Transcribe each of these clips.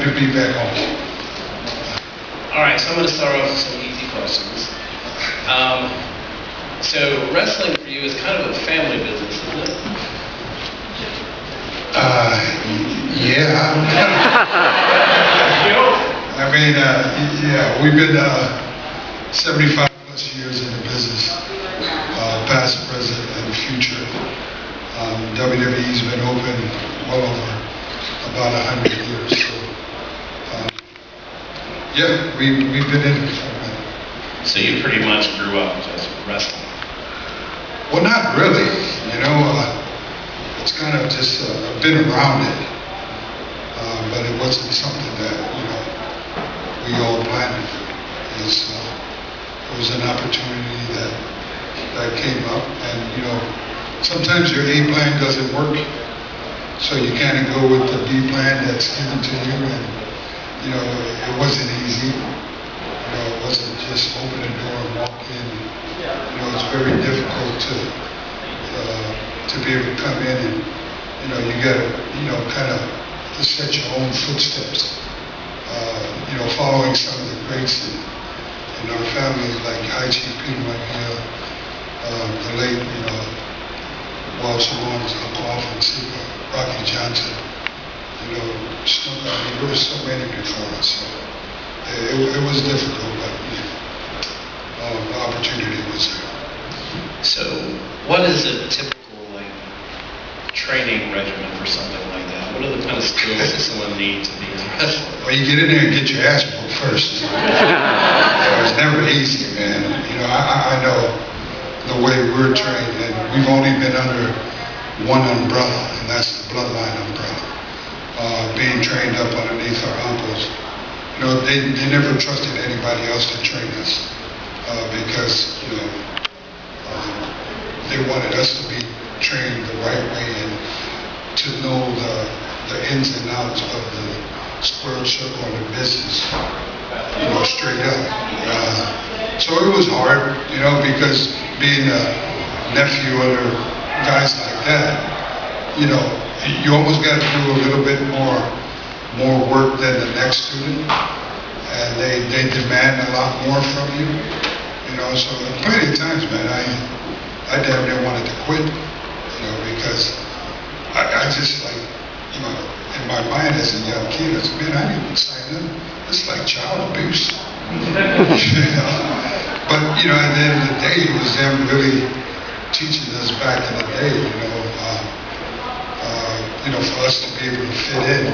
happy to be back home. All right, so I'm going to start off with some easy questions. So wrestling for you is kind of a family business, isn't it? Yeah. I mean, yeah, we've been 75 plus years in the business, past, present, and future. WWE's been open well over about 100 years. So, yeah, we've been in it for a minute. So you pretty much grew up just wrestling? Well, not really. You know, it's kind of just been around it, but it wasn't something that we all planned to do. It was an opportunity that came up, and sometimes your A plan doesn't work, so you kind of go with the B plan that's given to you, and it wasn't easy. It wasn't just open the door and walk in. It's very difficult to be able to come in and you got to kind of set your own footsteps. Following some of the greats in our family, like High Chief Peter McNeil, the late Walt Samoan's Uncle Alvin Sika, Rocky Johnson. There were so many before us. So it was difficult, but the opportunity was there. So, what is a typical training regimen for something like that? What are the kind of skills that someone needs to be a wrestler? Well, you get in there and get your ass whooped first. It's never easy, man. I know the way we're trained, and we've only been under one umbrella, and that's the bloodline umbrella. Being trained up underneath our uncles. They never trusted anybody else to train us because they wanted us to be trained the right way and to know the ins and outs of the square circle of the business, straight up. So it was hard, because being a nephew under guys like that, you almost got to do a little bit more work than the next student, and they demand a lot more from you, so plenty of times, man, I damn near wanted to quit, because I just in my mind as a young kid, I said, man, I didn't even sign up. It's like child abuse. But, at the end of the day, it was them really teaching us back in the day, for us to be able to fit in,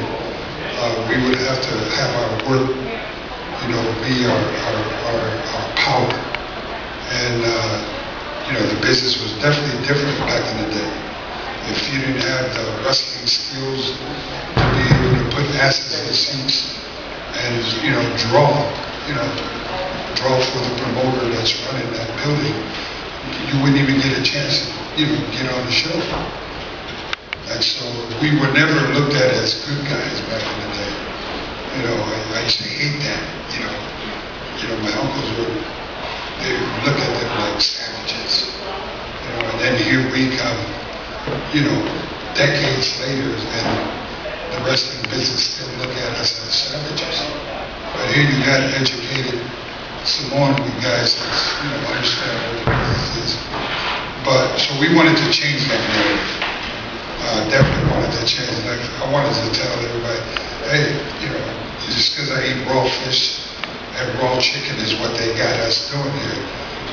we would have to have our work, be our power. And, the business was definitely different back in the day. If you didn't have the wrestling skills to be able to put asses in the seats and, draw for the promoter that's running that building, you wouldn't even get a chance to, get on the show. And so we were never looked at as good guys back in the day. I used to hate that, my uncles they would look at them like savages, and then here we come, decades later, and the wrestling business still look at us as savages. But here you got educated Samoan guys that, understand what the business is. But, so we wanted to change that narrative. Definitely wanted to change. Like, I wanted to tell everybody, hey, just because I eat raw fish and raw chicken is what they got us doing here.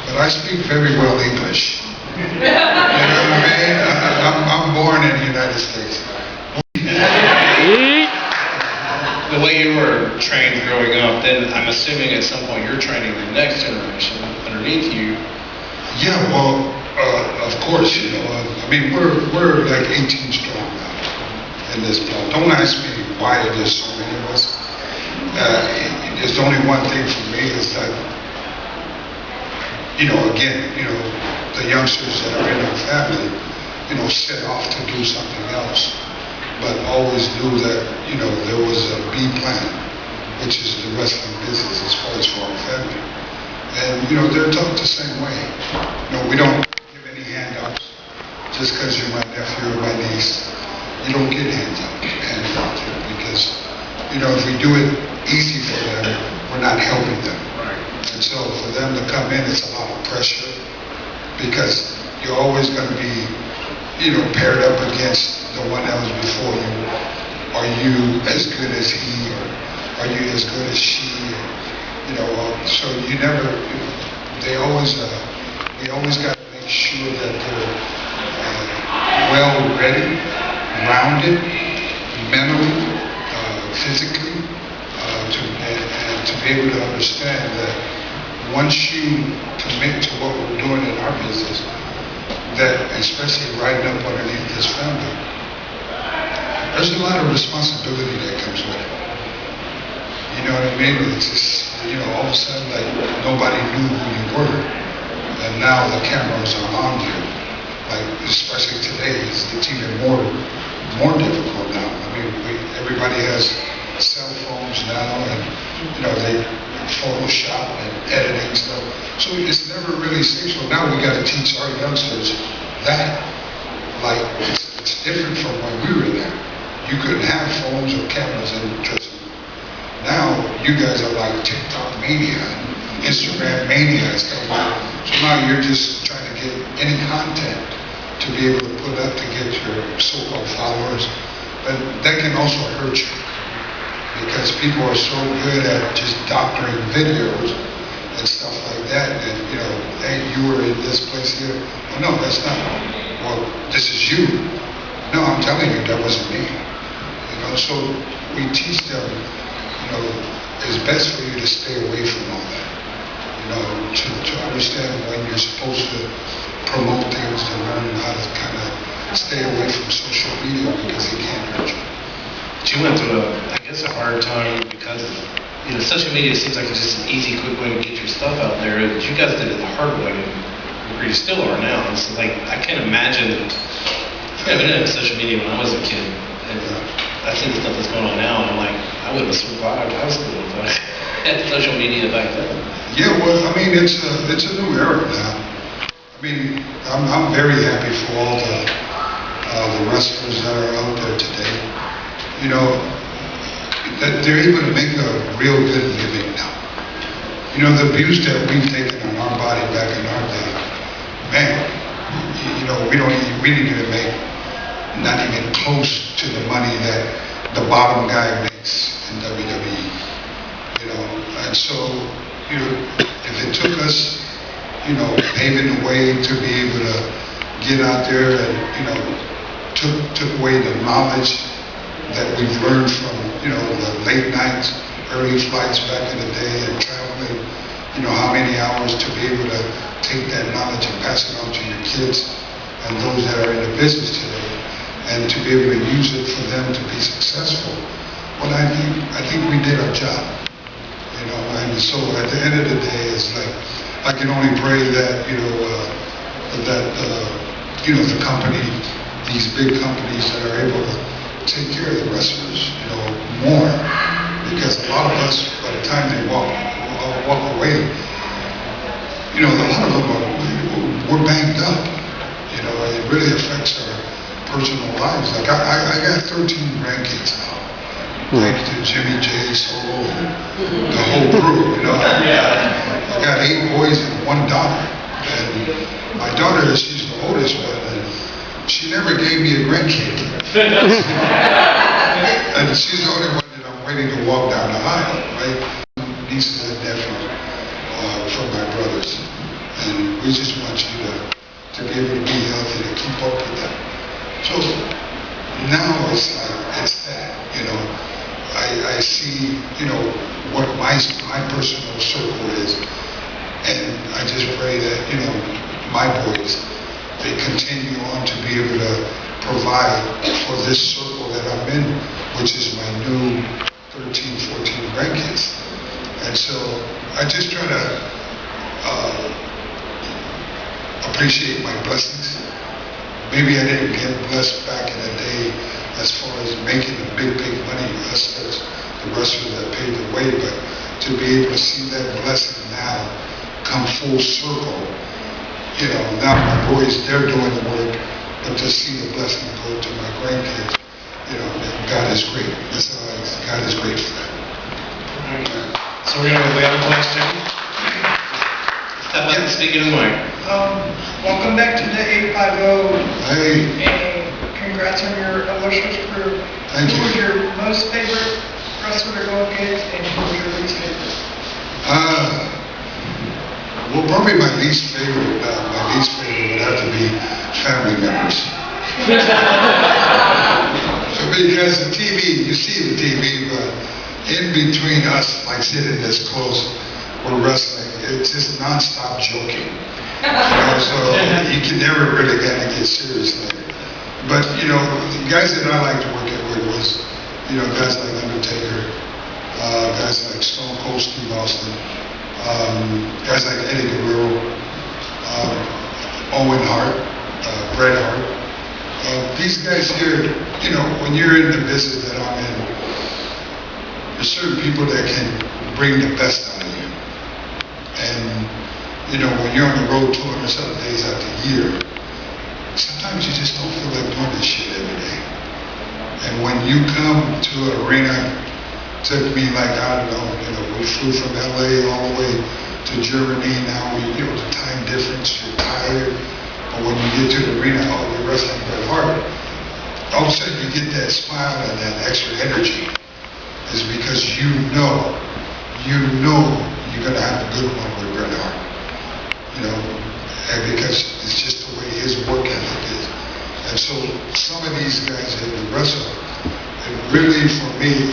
But I speak very well English. You know what I mean? I'm born in the United States. The way you were trained growing up, then I'm assuming at some point you're training the next generation underneath you. Yeah, well, of course, I mean, we're like 18 strong now in this block. Don't ask me why there's so many of us. There's only one thing for me is that, again, the youngsters that are in our family, set off to do something else, but always knew that, there was a B plan, which is the wrestling business as far as for our family. And, they're taught the same way. We don't give any handouts just because you're my nephew or my niece. You don't get handouts because, if we do it easy for them, we're not helping them. And so for them to come in, it's a lot of pressure because you're always going to be, paired up against the one that was before you. Are you as good as he, or are you as good as she? So you never, they always, we always got to make sure that they're well ready, rounded, mentally, physically, and to be able to understand that once you commit to what we're doing in our business, that especially riding up underneath this family, there's a lot of responsibility that comes with it. You know what I mean? It's just, all of a sudden, like, nobody knew who you were, and now the cameras are on you. Like, especially today, it's even more difficult now. I mean, everybody has cell phones now, and they Photoshop and editing stuff. So it's never really safe. So now we got to teach our youngsters that, like, it's different from when we were there. You couldn't have phones or cameras in the dressing room. Now you guys are like TikTok mania, Instagram mania and stuff like that. So now you're just trying to get any content to be able to put up to get your so-called followers. But that can also hurt you, because people are so good at just doctoring videos and stuff like that, that, hey, you were in this place here. Oh, no, that's not. Well, this is you. No, I'm telling you, that wasn't me. So we teach them, it's best for you to stay away from all that. To understand when you're supposed to promote things, to learn how to kind of stay away from social media because it can hurt you. But you went through a hard time because social media seems like it's just an easy, quick way to get your stuff out there. But you guys did it the hard way, where you still are now. It's like, I can't imagine. I've been in social media when I was a kid, and I see the stuff that's going on now, and I'm like, I would have survived high school if I had social media back then. Yeah, well, I mean, it's a new era now. I mean, I'm very happy for all the wrestlers that are out there today. That they're able to make a real good living now. The abuse that we've taken on our body back in our day, man, we didn't even make not even close to the money that the bottom guy makes in WWE. And so, if it took us, paving the way to be able to get out there and, took away the knowledge that we've learned from, the late nights, early flights back in the day, and traveling, how many hours to be able to take that knowledge and pass it on to your kids and those that are in the business today, and to be able to use it for them to be successful. Well, I think we did our job, and so at the end of the day, it's like, I can only pray that, the company, these big companies that are able to take care of the wrestlers, more, because a lot of us, by the time they walk away, a lot of them we're banged up. It really affects our personal lives. Like I got 13 grandkids now, thanks to Jimmy J, Solo, and the whole crew. I got 8 boys and 1 daughter, and my daughter, she's the oldest one, and she never gave me a grandkid. And she's the only one that I'm waiting to walk down the aisle, right? Nieces and nephews from my brothers, and we just want you to be able to be healthy, to keep up with them. So now it's that, I see, what my personal circle is, and I just pray that, my boys, they continue on to be able to provide for this circle that I'm in, which is my new 13, 14 grandkids. And so I just try to appreciate my blessings. Maybe I didn't get blessed back in the day as far as making the big money, us as the wrestlers that paved the way, but to be able to see that blessing now come full circle, now my boys, they're doing the work, but to see the blessing go to my grandkids, God God is great. That's all God is great for that. So we have a question. Step up and speak into the mic. Welcome back to the 850. Hey, And congrats on your illustrious career. Thank Who you. was your most favorite wrestler to go against, and who was your least favorite? well, probably my least favorite would have to be family members. Because the TV, you see the TV, but in between us, like sitting this close, we're wrestling. It's just nonstop joking. So you can never really kind of get serious. But the guys that I like to work with was, guys like Undertaker, guys like Stone Cold Steve Austin, guys like Eddie Guerrero, Owen Hart, Bret Hart. These guys here, when you're in the business that I'm in, there's certain people that can bring the best out of you. And, when you're on the road 207 days out the year, sometimes you just don't feel like doing this shit every day. And when you come to an arena, took me like, I don't know, we flew from LA all the way to Germany. Now the time difference, you're tired. But when you get to the arena, you're wrestling Bret Hart. All of a sudden you get that smile and that extra energy. Is because you know you're gonna have a good one with Bret Hart. And because it's just the way his work ethic is. And so some of these guys that we wrestle, it really for me,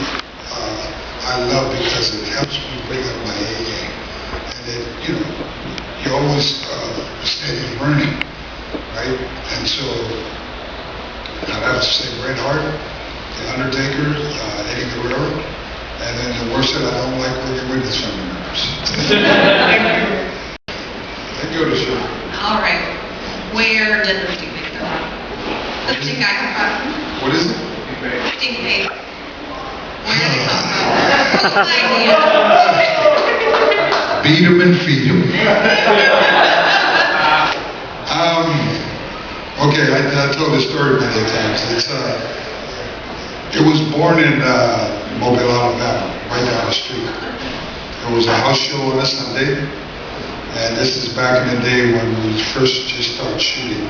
I love because it helps me bring up my A game. And then, you're always steady learning, right? And so I'd have to say Bret Hart, The Undertaker, Eddie Guerrero, and then the worst that I don't like working with is family members. Thank you, show. All right. Where did the stink come from? The stink I come from? What is it? Stink pig. Where did it come from? Idea. Beat 'em and feed 'em. Okay, I told this story many times. It was born in Mobile, Alabama, right down the street. There was a house show on a Sunday, and this is back in the day when we first just started shooting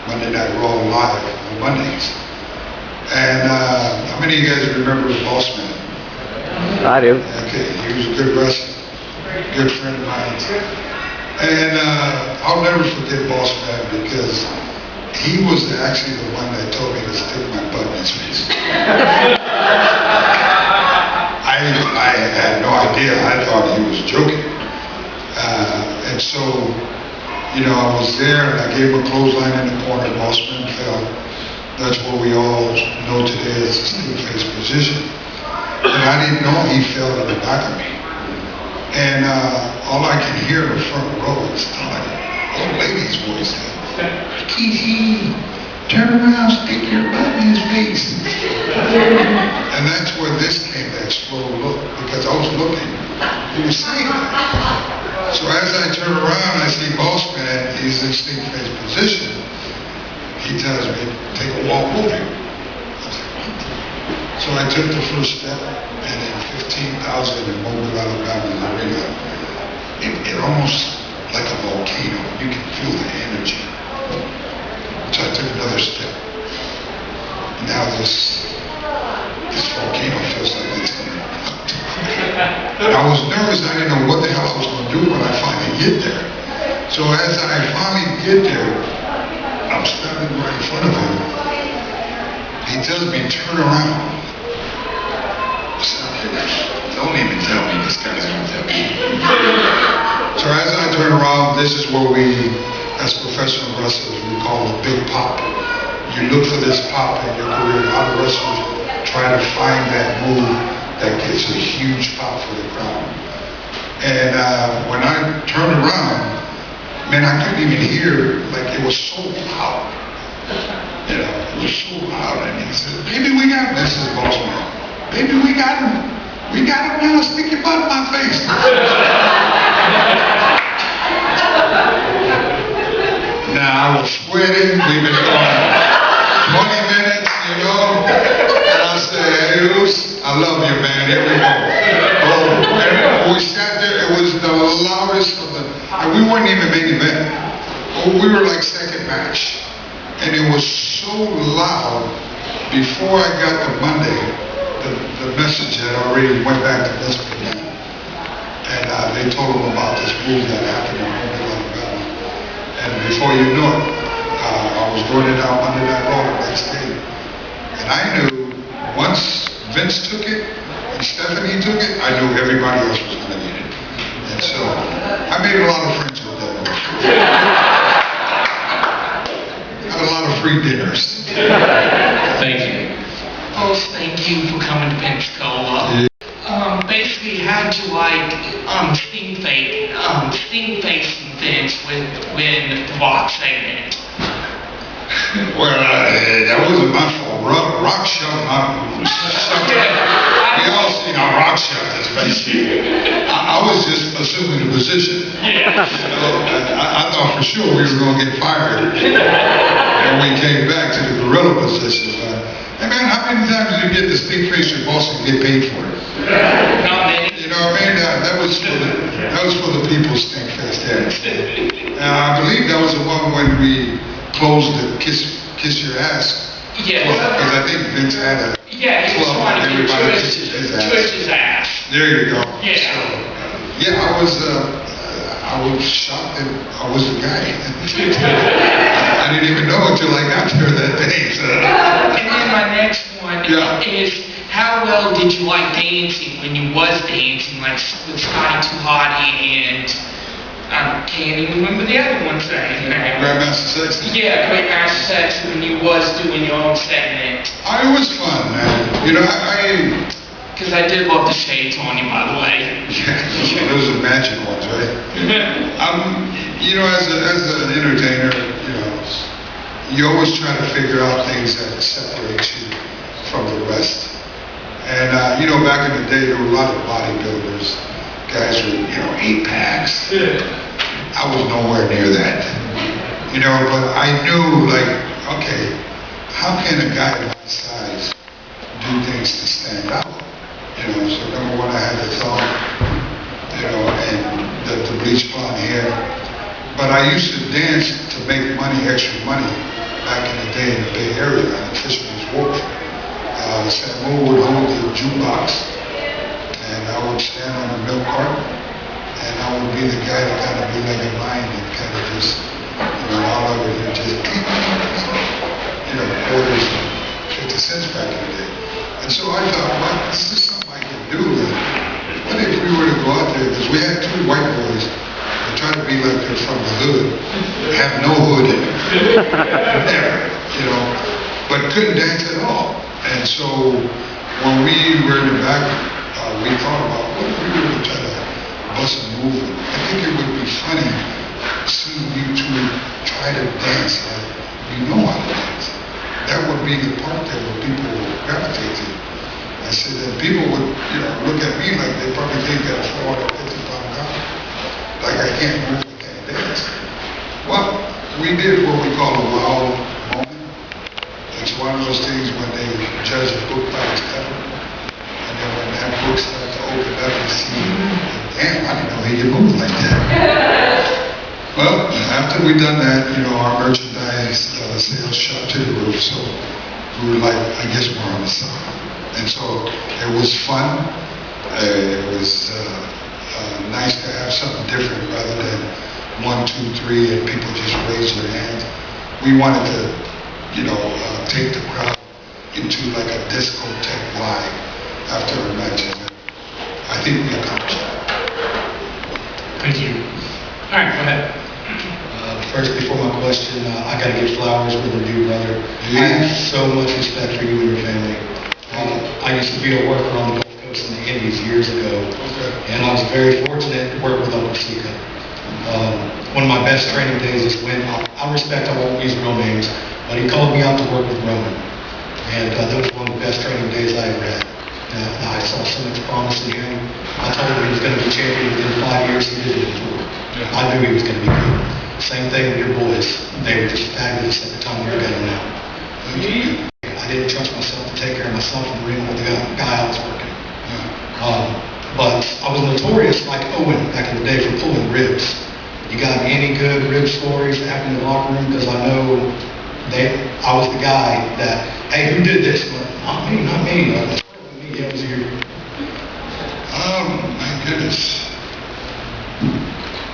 Monday Night Raw live on Mondays. And how many of you guys remember the Boss Man? I do. Okay, he was a good wrestler, good friend of mine. And I'll never forget Boss Man because he was actually the one that told me to stick my butt in his face. I had no idea. I thought he was joking. And so, I was there and I gave him a clothesline in the corner. Boss Man fell. That's what we all know today as a steel face position. And I didn't know he fell in the back of me. And all I could hear in the front row was an old lady's voice. Rikishi, turn around, stick your butt in his face. And that's where this came, that slow look, because I was looking. He was saying that. So as I turn around, I see Boss Man, he's in steel face position. He tells me, take a walk over here. I was like, what? So I took the first step, and then 15,000 in Mobile, Alabama, arena. It almost like a volcano. You can feel the energy. So I took another step. Now this volcano feels like it's going to erupt. And I was nervous. I didn't know what the hell I was going to do when I finally get there. So as I finally get there, I'm standing right in front of him. He tells me, turn around. I said, don't even tell me this guy's going to tell me. So as I turn around, this is what we, as professional wrestlers, we call a big pop. You look for this pop in your career. A lot of wrestlers try to find that move that gets a huge pop for the crowd. And when I turned around, man, I couldn't even hear, like it was so loud. It was so loud. And he said, baby, we got him. This is Boss Man. Baby, we got him. We got him now. Stick your butt in my face. Now I was sweating. We've been going 20 minutes, And I said, I love you, man. Here we go. Oh, and we sat there. It was the loudest of the, and we weren't even main event. Oh, we were like second match, and it was so loud. Before I got to Monday, the message had already went back to this people, and they told them about this move that happened in Alabama. And before you knew it, I was going it down Monday Night Raw the next day, and I knew once Vince took it and Stephanie took it, I knew everybody else was going to get it. And so I made a lot of friends with them. Had a lot of free dinners. Thank you. Folks, thank you for coming to Pensacola. Basically, how'd you like Sting facing Vince when the Rock segment? Well, that wasn't my fault. Rock shoved we all seen how Rock shoved his face. I was just assuming the position. Yeah. You know, I thought for sure we were going to get fired. And we came back to the gorilla position. Hey man, how many times did you get to stink face your boss and get paid for it? Not many. You know what I mean? That was for the people stink face there. And I believe that was the one when we closed the kiss your ass. Yeah. Because I think Vince had a Yeah, he was club trying and to everybody twist kissed his ass. There you go. Yeah. So, yeah, I was shocked that I was the guy. I didn't even know until I got there that day. So. And then my next one Yeah. is, how well did you like dancing when you was dancing, like with Scotty Too Hottie and I can't even remember the other one's name. Grandmaster Sexton? Yeah, Great Master Sex when you was doing your own segment. It was fun, man. You know, I Because I did love the shades on you, by the way. those are magic ones, right? You know, as an entertainer, you know, you always try to figure out things that separate you from the rest. And you know, back in the day, there were a lot of bodybuilders, guys with 8-packs. I was nowhere near that, you know. But I knew, like, okay, how can a guy my size do things to stand out? You know, so number one, I had the thumb, you know, and the bleach blonde hair. But I used to dance to make money, extra money, back in the day in the Bay Area on the Fisherman's Wharf. Samu would hold the jukebox, and I would stand on the milk cart, and I would be the guy that kind of be like a lion and kind of just, you know, all over here, just, you know, quarters and 50 cents back in the day. And so I thought, well, this is something I can do. What if we were to go out there, because we had 2 white boys that try to be like they're from the hood, have no hood in it, never, you know, but couldn't dance at all. And so when we were in the back, we thought about, what if we were to try to bust a move? I think it would be funny seeing you 2 try to dance like you know how to dance. That would be the part that would people would gravitate to. I said that people would, you know, look at me like they probably think that I'm 450-pound guy. Like I can't move, I can't dance. Well, we did what we call a wow moment. It's one of those things when they judge a book by its cover. And then when that book starts to open up and see, damn, I didn't know he could move like that. Well, after we done that, you know, our merchandise sales shot to the roof, so we were like, I guess we're on the side. And so it was fun. It was nice to have something different rather than 1, 2, 3 and people just raise their hands. We wanted to, you know, take the crowd into like a discotheque live after a match. And I think we accomplished that. Thank you. All right, go ahead. First, before my question, I got to give flowers for the new brother. I have so much respect for you and your family. I used to be a worker on the Gulf Coast in the Indies years ago, and I was very fortunate to work with Uncle Sika. One of my best training days is when, I respect, I won't use real names, but he called me out to work with Roman. And that was one of the best training days I ever had. I saw so much promise in him. I told him he was going to be champion within 5 years. He did it in 4. I knew he was going to be good. Same thing with your boys. They were just fabulous at the time we were getting out. I didn't trust myself to take care of myself in the ring with the guy I was working good rib stories that happened in the locker room? Because I know I was the guy that, hey, who did this? Not me, not me. It was you. My goodness.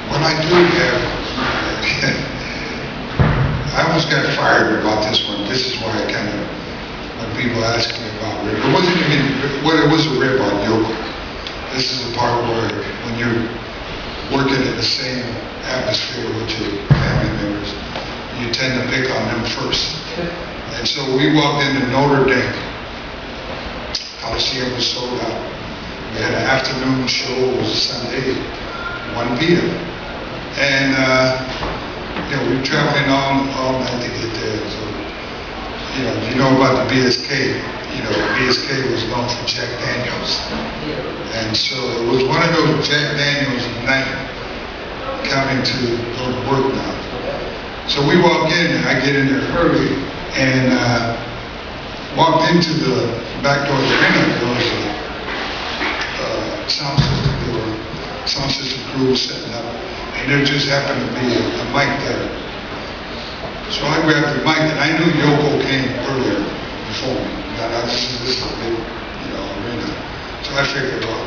What I do have, I almost got fired about this one. This is why I kind of, when people ask me about rib, it wasn't even, well, it was a rib on Yoko. This is the part where when you're working in the same atmosphere with your family members, you tend to pick on them first. And so we walked into Notre Dame. Coliseum was sold out. We had an afternoon show, it was a Sunday, 1 p.m. And, we were traveling all night to get there. So, you know about the BSK. BSK was known for Jack Daniels. And so it was one of those Jack Daniels night coming to go to work now. So we walk in, and I get in there early, and walked into the back door of the arena. There was a sound system. There were sound system crews setting up, and there just happened to be a mic there. So I grabbed the mic, and I knew Yoko came earlier before me. This is a big, arena. So I figured, well,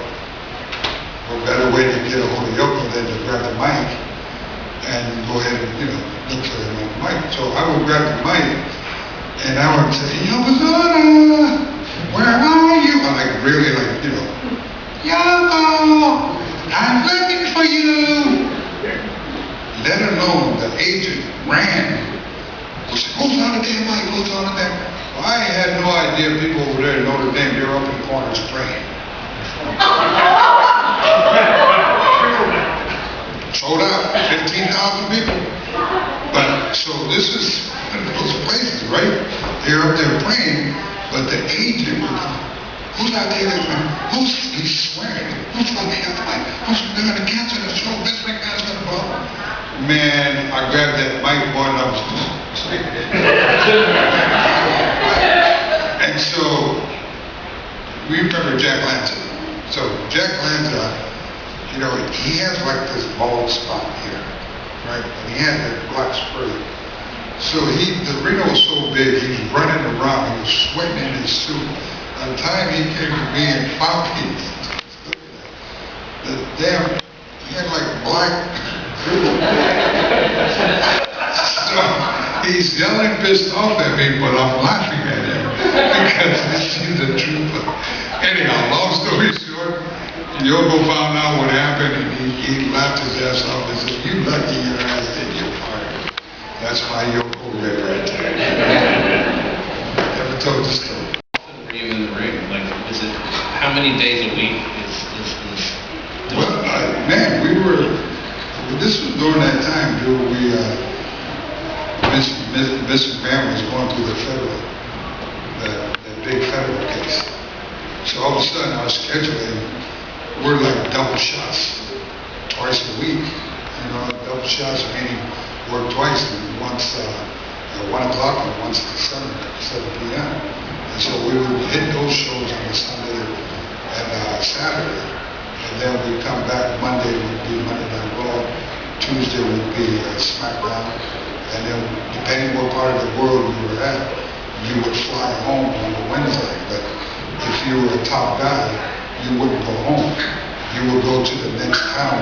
what better way to get a hold of Yoko than to grab the mic and go ahead and, look for him on the mic. So I would grab the mic, and I would say, Yokozuna, where are you? I'm really Yoko, I'm looking for you. Let alone the agent ran. Who's on the damn mic? Who's on the damn mic? Well, I had no idea people over there in Notre Dame, they were up in the corners praying. Sold out, 15,000 people. But, so this is one of those places, right? They're up there praying, but the agent would come. Who's out there? He's swearing. Who's fucking got the mic? They're going to cancel the show. This thing is going to blow. Man, I grabbed that mic, boy, and I was and so, we remember Jack Lanza. So, Jack Lanza, he has like this bald spot here, right? And he had that black spray. So the arena was so big, he was running around, he was sweating in his suit. By the time he came to me and found me, he had like black dribble. So he's yelling pissed off at me, but I'm laughing at him because he's the truth. Anyhow, long story short, Yoko found out what happened and he laughed his ass off and said, "You lucky your ass didn't get fired." That's my Yoko rib right there. Never told the story. Were you in the ring? Is it how many days a week is Well, this was during that time, dude, Miss McMahon was going through the federal, that big federal case. So all of a sudden I was scheduling, we're like double shots twice a week. Double shots meaning work twice, and once at 1 o'clock and once at 7 p.m. And so we would hit those shows on a Sunday and Saturday. And then we'd come back, Monday would be Monday Night Raw, Tuesday would be SmackDown. And then depending what part of the world you were at, you would fly home on a Wednesday. But if you were a top guy, you wouldn't go home. You would go to the next town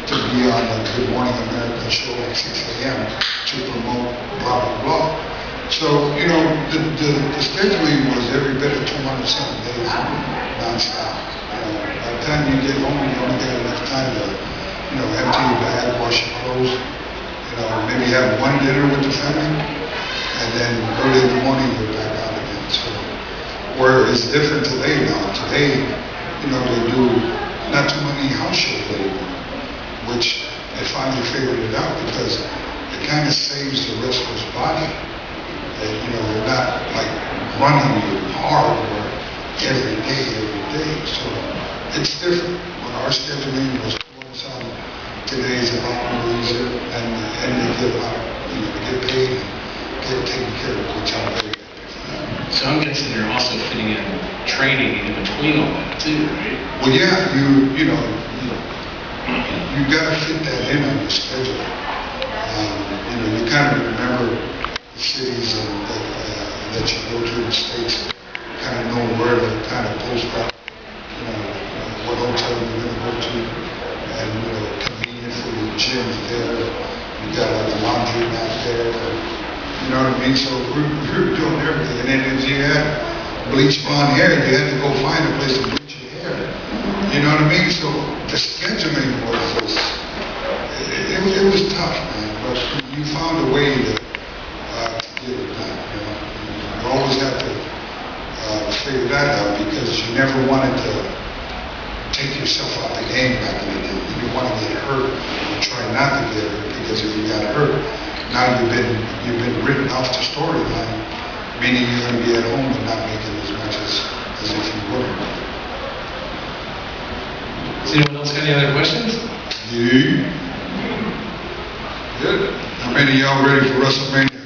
to be on the Good Morning America show at 6 a.m. to promote blah, blah, blah. So, the scheduling was every bit of 200-something days non-stop. By the time you get home, you only got enough time to, empty your bag, wash your clothes, maybe have one dinner with the family, and then early in the morning you're back out again. So, where it's different today now. Today, they do not too many house shows anymore, which they finally figured it out because it kind of saves the wrestler's body. You're not like running hard every day. So it's different. When our scheduling was some today's a lot more easier, and they get a lot, get paid and get taken care of, which I'm very happy for. So I'm guessing you're also fitting in training in between all that too, right? Well, yeah, you got to fit that in on your schedule. You kind of remember the cities that you go to in the States, kind of know where to kind of post up, what hotel you're going to go to, and, convenient for your gym there. You got like a laundry mat there, you know what I mean? So we were doing everything. And then if you had bleach blonde hair, you had to go find a place to bleach your hair. You know what I mean? So the scheduling was it was tough, man. But you found a way to get it done. You always have to figure that out because you never wanted to take yourself out of the game back in the day. You didn't want to get hurt or try not to get hurt because if you got hurt, now you've been written off the storyline, meaning you're going to be at home and not making as much as if you were. Does anyone else got any other questions? Yeah. Good. How many of y'all ready for WrestleMania?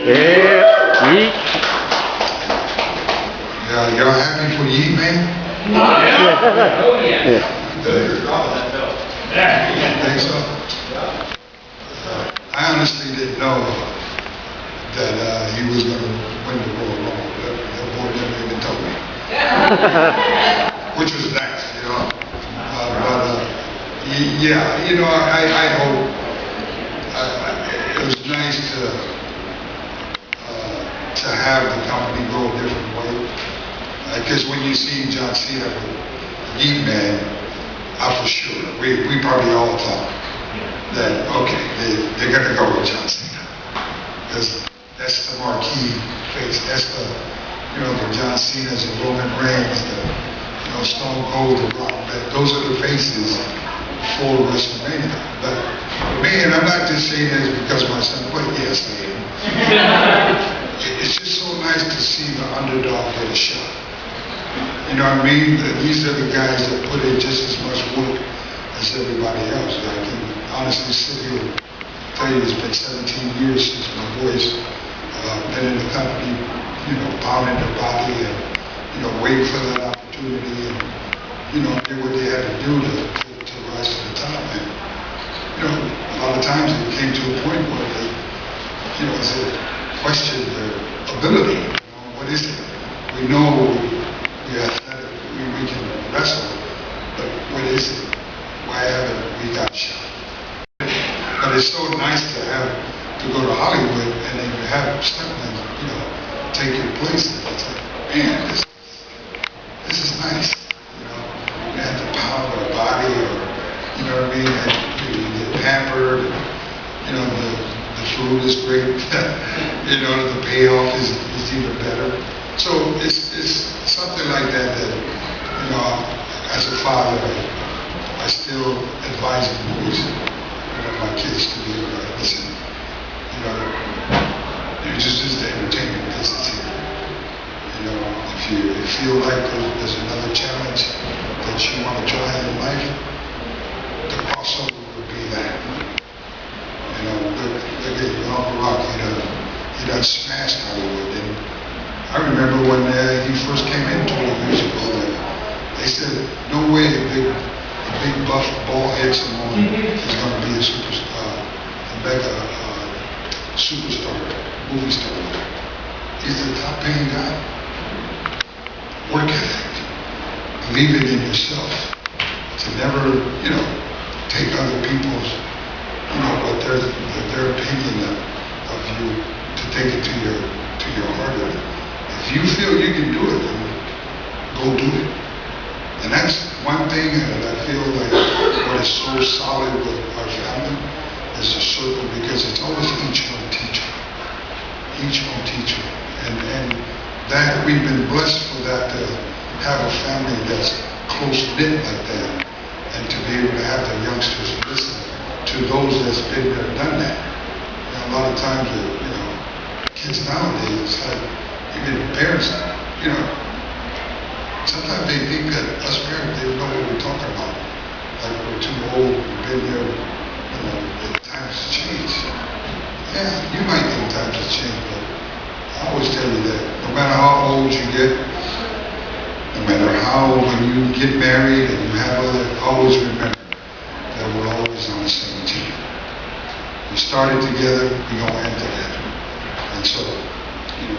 Yeah. Yeah, y'all happy for Yee, man? Oh, yeah. Good. Think so? I honestly didn't know that he was going to win the Royal Rumble. That boy never even told me. Which was nice, I hope it was nice to have the company go a different way. Because when you see John Cena with Yeet Man, for sure, we probably all thought that, okay, they're going to go with John Cena. Because that's the marquee face. That's the John Cena's, the Roman Reigns, the Stone Cold, the Rock. Those are the faces for WrestleMania. But man, I'm not just saying this because my son played. Yes, I am. It's just so nice to see the underdog get a shot. You know what I mean? These are the guys that put in just as much work as everybody else. I can honestly sit here and tell you it's been 17 years since my boys been in the company, pounding their body and, waiting for that opportunity and, did what they had to do to rise to the top. And, a lot of times it came to a point where they, questioned their ability. What is it? We know we're athletic, we can wrestle, but what is it? Why haven't we got shot? But it's so nice to go to Hollywood and then you have stuntmen, take your place. It's like, man, this is nice. You have to pound our body, or you know what I mean. And you get pampered. The food is great. The payoff is even better. So it's something like that as a father, I still advise the boys, my kids to be able to listen. It's just the entertainment business here. If you feel like there's another challenge that you want to try in life, the crossover would be that. Look at Uncle Rock, he done smashed Hollywood. And I remember when he first came in 20 years ago, they said, no way a big buff, bald-head Samoan is going to be a mega superstar, movie star. He's the top paying guy. Work ethic, believing in yourself, to never, take other people's, what their opinion of you, to take it to your heart. If you feel you can do it, then go do it. And that's one thing that I feel like what is so solid with our family is the circle, because it's always each one teacher. Each one teacher. And that we've been blessed for that, to have a family that's close-knit like that, and to be able to have the youngsters listen to those that's been there, done that. A lot of times, kids nowadays, it's like, even parents, sometimes they think that us parents, they don't know what we're talking about. Like we're too old, we've been there, times have changed. Yeah, you might think times have changed, but I always tell you that no matter how old you get, no matter how, when you get married and you have other, always remember that we're always on the same team. We started together, we're going to end together. And so,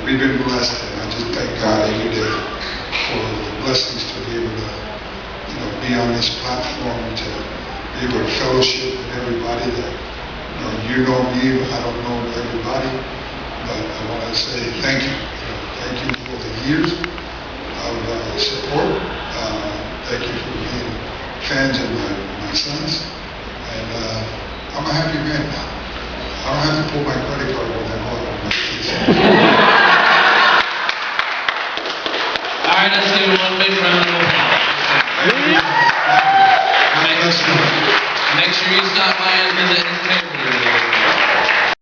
we've been blessed, and I just thank God every day for the blessings to be able to, be on this platform, to be able to fellowship with everybody that, you know me, but I don't know everybody. But I want to say thank you. Thank you for the years of support. Thank you for being fans of my sons. And I'm a happy man now. I don't have to pull my credit card when I'm home. All right, let's give him one big round of applause. Make sure you stop by and visit his table.